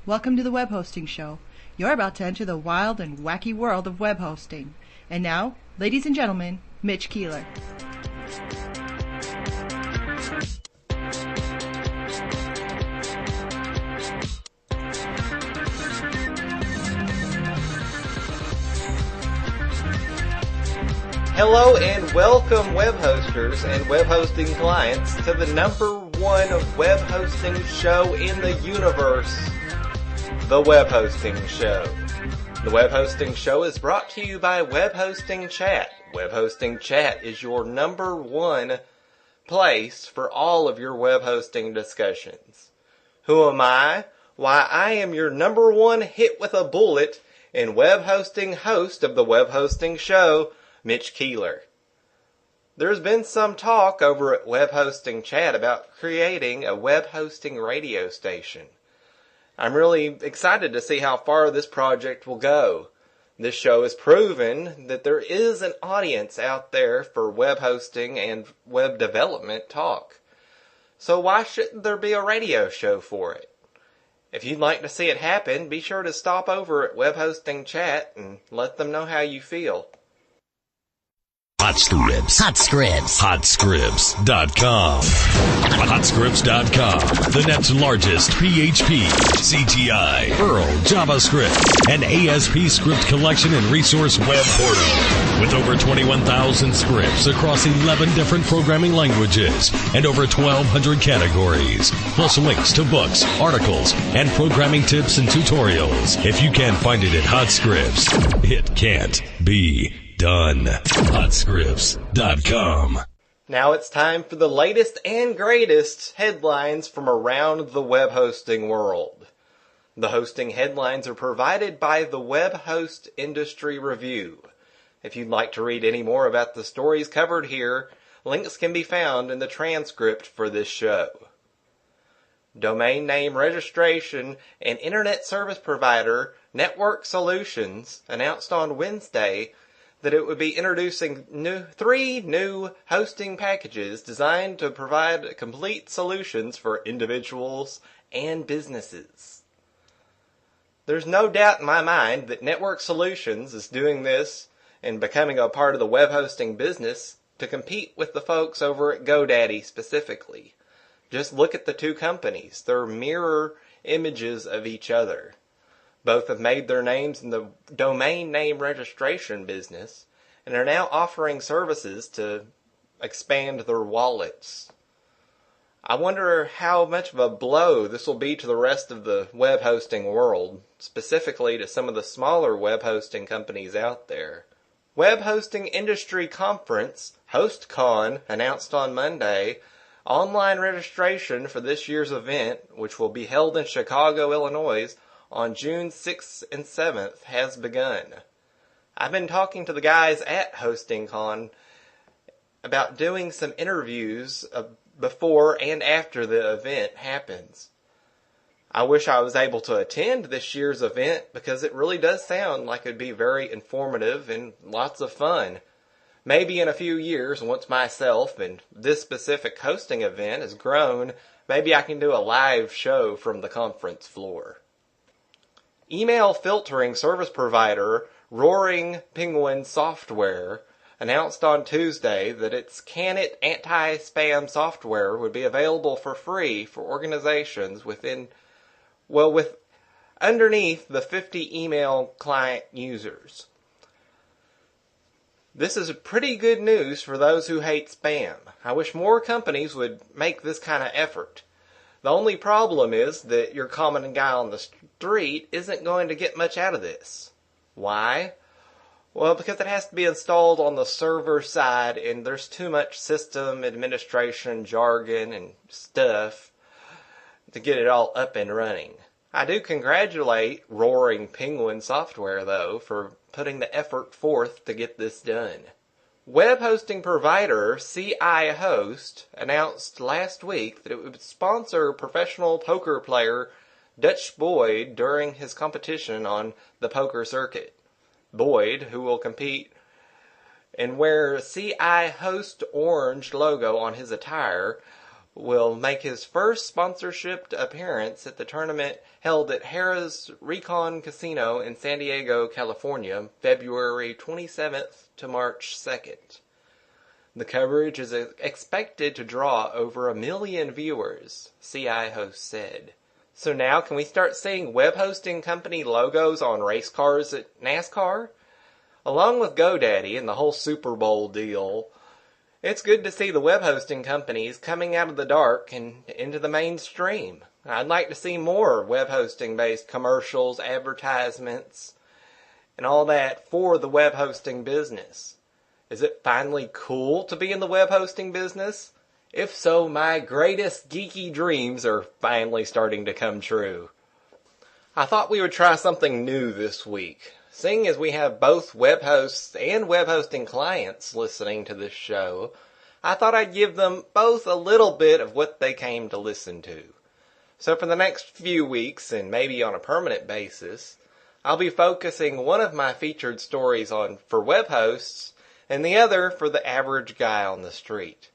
Welcome to the Web Hosting Show. You're about to enter the wild and wacky world of web hosting. And now, ladies and gentlemen, Mitch Keeler. Hello and welcome web hosters and web hosting clients to the number one web hosting show in the universe, the Web Hosting Show. The Web Hosting Show is brought to you by Web Hosting Chat. Web Hosting Chat is your number one place for all of your web hosting discussions. Who am I? Why, I am your number one hit with a bullet and web hosting host of the Web Hosting Show, Mitch Keeler. There's been some talk over at Web Hosting Chat about creating a web hosting radio station. I'm really excited to see how far this project will go. This show has proven that there is an audience out there for web hosting and web development talk. So why shouldn't there be a radio show for it? If you'd like to see it happen, be sure to stop over at Web Hosting Chat and let them know how you feel. HotScripts.com. HotScripts.com, the net's largest PHP, CGI, Perl, JavaScript, and ASP script collection and resource web portal. With over 21,000 scripts across 11 different programming languages and over 1,200 categories, plus links to books, articles, and programming tips and tutorials. If you can't find it at HotScripts, it can't be done. HotScripts.com. Now it's time for the latest and greatest headlines from around the web hosting world. The hosting headlines are provided by the Web Host Industry Review. If you'd like to read any more about the stories covered here, links can be found in the transcript for this show. Domain name registration and internet service provider Network Solutions announced on Wednesday that it would be introducing three new hosting packages designed to provide complete solutions for individuals and businesses. There's no doubt in my mind that Network Solutions is doing this and becoming a part of the web hosting business to compete with the folks over at GoDaddy specifically. Just look at the two companies. They're mirror images of each other. Both have made their names in the domain name registration business and are now offering services to expand their wallets. I wonder how much of a blow this will be to the rest of the web hosting world, specifically to some of the smaller web hosting companies out there. Web Hosting Industry Conference, HostCon, announced on Monday, online registration for this year's event, which will be held in Chicago, Illinois, on June 6th and 7th, has begun. I've been talking to the guys at HostingCon about doing some interviews before and after the event happens. I wish I was able to attend this year's event because it really does sound like it'd be very informative and lots of fun. Maybe in a few years, once myself and this specific hosting event has grown, maybe I can do a live show from the conference floor. Email filtering service provider Roaring Penguin Software announced on Tuesday that its Canit anti-spam software would be available for free for organizations underneath the 50 email client users. This is pretty good news for those who hate spam. I wish more companies would make this kind of effort. The only problem is that your common guy on the street isn't going to get much out of this. Why? Well, because it has to be installed on the server side and there's too much system administration jargon and stuff to get it all up and running. I do congratulate Roaring Penguin Software, though, for putting the effort forth to get this done. Web hosting provider CI Host announced last week that it would sponsor professional poker player Dutch Boyd during his competition on the poker circuit. Boyd, who will compete and wear CI Host orange logo on his attire, will make his first sponsorship appearance at the tournament held at Harrah's Recon Casino in San Diego, California, February 27th to March 2nd. The coverage is expected to draw over 1 million viewers, CI host said. So now can we start seeing web hosting company logos on race cars at NASCAR? Along with GoDaddy and the whole Super Bowl deal, it's good to see the web hosting companies coming out of the dark and into the mainstream. I'd like to see more web hosting based commercials, advertisements, and all that for the web hosting business. Is it finally cool to be in the web hosting business? If so, my greatest geeky dreams are finally starting to come true. I thought we would try something new this week. Seeing as we have both web hosts and web hosting clients listening to this show, I thought I'd give them both a little bit of what they came to listen to. So for the next few weeks, and maybe on a permanent basis, I'll be focusing one of my featured stories on for web hosts, and the other for the average guy on the street.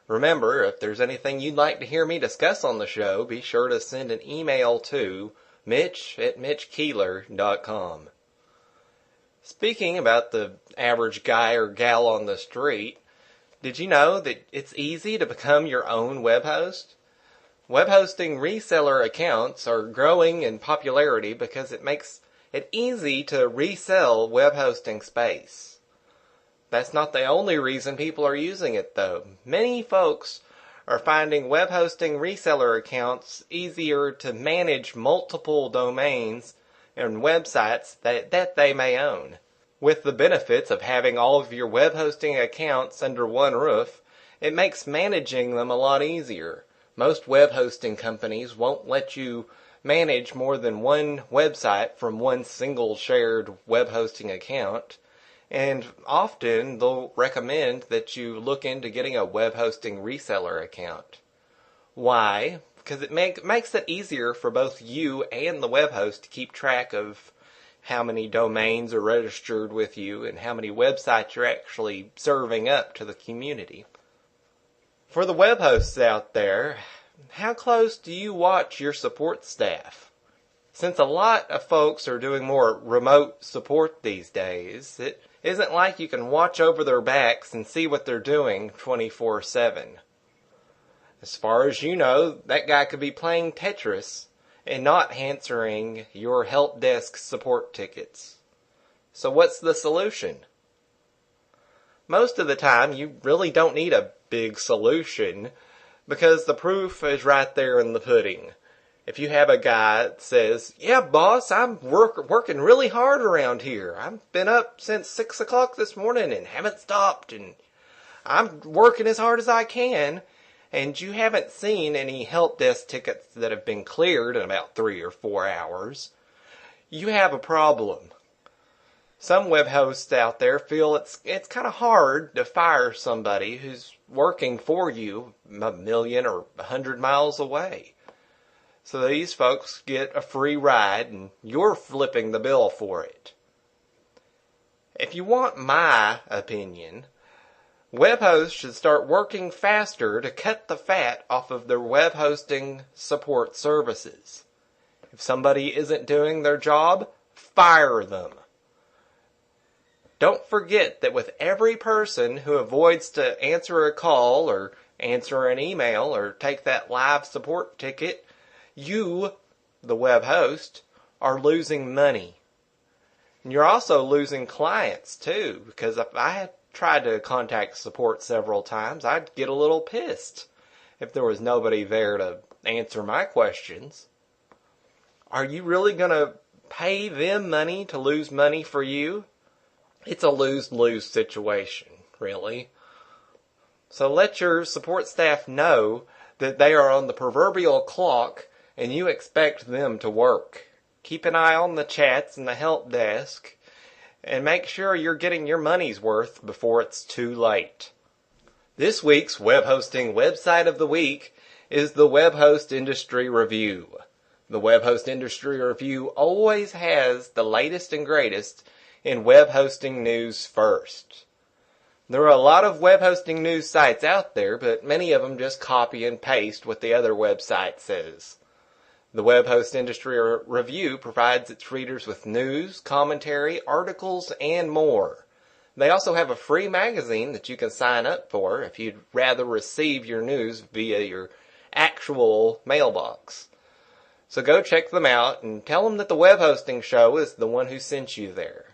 Remember, if there's anything you'd like to hear me discuss on the show, be sure to send an email to mitch@mitchkeeler.com. Speaking about the average guy or gal on the street, did you know that it's easy to become your own web host? Web hosting reseller accounts are growing in popularity because it makes it easy to resell web hosting space. That's not the only reason people are using it, though. Many folks are finding web hosting reseller accounts easier to manage multiple domains and websites that they may own. With the benefits of having all of your web hosting accounts under one roof, it makes managing them a lot easier. Most web hosting companies won't let you manage more than one website from one single shared web hosting account, and often they'll recommend that you look into getting a web hosting reseller account. Why? Because it makes it easier for both you and the web host to keep track of how many domains are registered with you and how many websites you're actually serving up to the community. For the web hosts out there, how close do you watch your support staff? Since a lot of folks are doing more remote support these days, it isn't like you can watch over their backs and see what they're doing 24/7. As far as you know, that guy could be playing Tetris and not answering your help desk support tickets. So what's the solution? Most of the time, you really don't need a big solution because the proof is right there in the pudding. If you have a guy that says, "Yeah, boss, I'm working really hard around here. I've been up since 6 o'clock this morning and haven't stopped, and I'm working as hard as I can," and you haven't seen any help desk tickets that have been cleared in about 3 or 4 hours, you have a problem. Some web hosts out there feel it's kind of hard to fire somebody who's working for you 1,000,000 or 100 miles away. So these folks get a free ride and you're flipping the bill for it. If you want my opinion, web hosts should start working faster to cut the fat off of their web hosting support services. If somebody isn't doing their job, fire them. Don't forget that with every person who avoids to answer a call or answer an email or take that live support ticket, you, the web host, are losing money. And you're also losing clients too, because if I had tried to contact support several times, I'd get a little pissed if there was nobody there to answer my questions. Are you really going to pay them money to lose money for you? It's a lose-lose situation, really. So let your support staff know that they are on the proverbial clock and you expect them to work. Keep an eye on the chats and the help desk and make sure you're getting your money's worth before it's too late. This week's web hosting website of the week is the Web Host Industry Review. The Web Host Industry Review always has the latest and greatest in web hosting news first. There are a lot of web hosting news sites out there, but many of them just copy and paste what the other website says. The Web Host Industry Review provides its readers with news, commentary, articles, and more. They also have a free magazine that you can sign up for if you'd rather receive your news via your actual mailbox. So go check them out and tell them that the Web Hosting Show is the one who sent you there.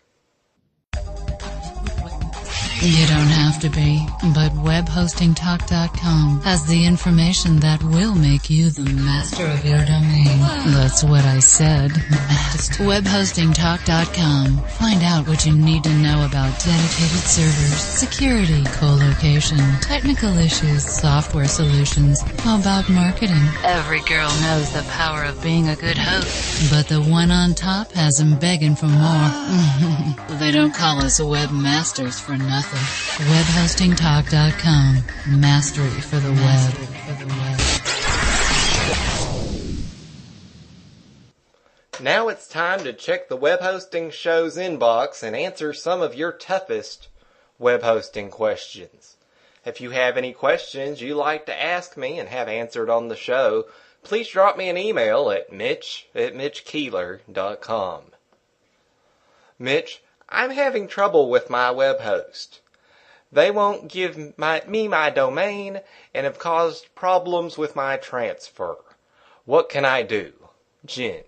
You don't have to be, but webhostingtalk.com has the information that will make you the master of your domain. That's what I said. Webhostingtalk.com. Find out what you need to know about dedicated servers, security, co-location, technical issues, software solutions. How about marketing? Every girl knows the power of being a good host, but the one on top has them begging for more. They don't call us webmasters for nothing. Webhostingtalk.com. Mastery for the web. Now it's time to check the Web Hosting Show's inbox and answer some of your toughest web hosting questions. If you have any questions you'd like to ask me and have answered on the show, please drop me an email at mitch@mitchkeeler.com. Mitch, I'm having trouble with my web host. They won't give me my domain and have caused problems with my transfer. What can I do? Jen.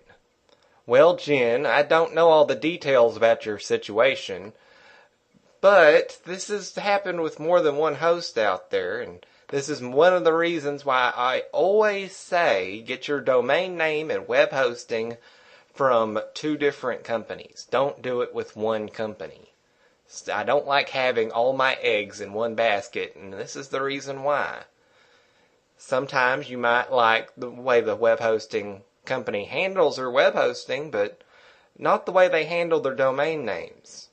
Well, Jen, I don't know all the details about your situation, but this has happened with more than one host out there, and this is one of the reasons why I always say get your domain name and web hosting from 2 different companies. Don't do it with one company. I don't like having all my eggs in one basket, and this is the reason why. Sometimes you might like the way the web hosting company handles their web hosting, but not the way they handle their domain names.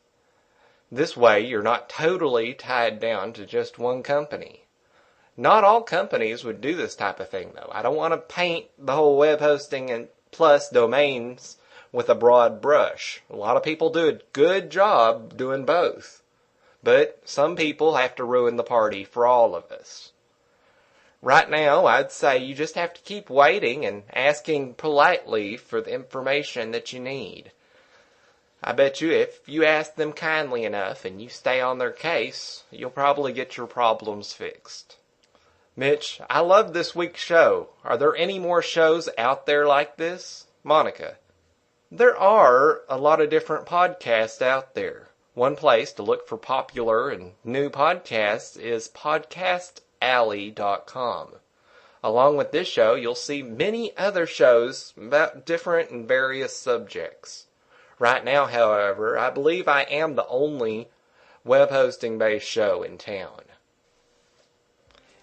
This way, you're not totally tied down to just one company. Not all companies would do this type of thing, though. I don't want to paint the whole web hosting and plus domains with a broad brush. A lot of people do a good job doing both. But some people have to ruin the party for all of us. Right now, I'd say you just have to keep waiting and asking politely for the information that you need. I bet you if you ask them kindly enough and you stay on their case, you'll probably get your problems fixed. Mitch, I love this week's show. Are there any more shows out there like this? Monica. There are a lot of different podcasts out there. One place to look for popular and new podcasts is podcastalley.com. Along with this show, you'll see many other shows about different and various subjects. Right now, however, I believe I am the only web hosting based show in town.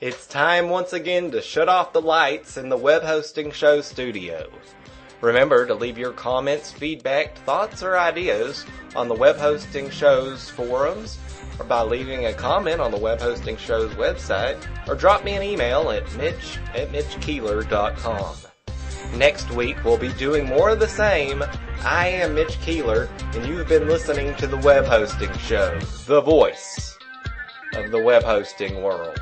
It's time once again to shut off the lights in the Web Hosting Show studio. Remember to leave your comments, feedback, thoughts, or ideas on the Web Hosting Show's forums, or by leaving a comment on the Web Hosting Show's website, or drop me an email at mitch@mitchkeeler.com. Next week, we'll be doing more of the same. I am Mitch Keeler, and you have been listening to the Web Hosting Show, the voice of the web hosting world.